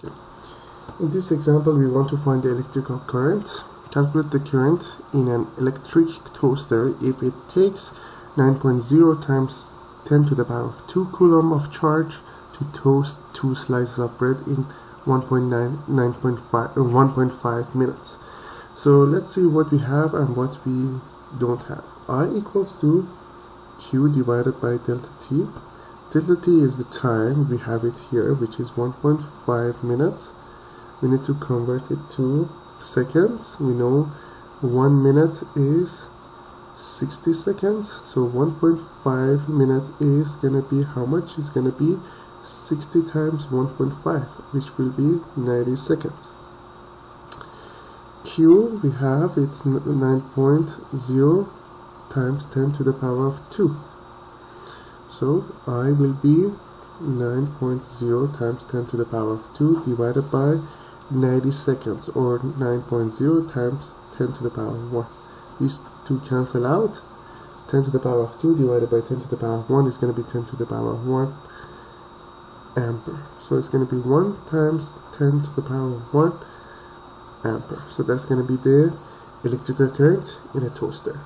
Okay. In this example, we want to find the electrical current. Calculate the current in an electric toaster if it takes 9.0 times 10 to the power of 2 coulomb of charge to toast 2 slices of bread in 1.5 minutes. So let's see what we have and what we don't have. I equals to Q divided by delta T. Delta T is the time, we have it here, which is 1.5 minutes. We need to convert it to seconds. We know 1 minute is 60 seconds, so 1.5 minutes is gonna be how much? Is gonna be 60 times 1.5, which will be 90 seconds. Q we have, it's 9.0 times 10 to the power of 2. So I will be 9.0 times 10 to the power of 2 divided by 90 seconds, or 9.0 times 10 to the power of 1. These two cancel out. 10 to the power of 2 divided by 10 to the power of 1 is going to be 10 to the power of 1 ampere. So it's going to be 1 times 10 to the power of 1 ampere. So that's going to be the electrical current in a toaster.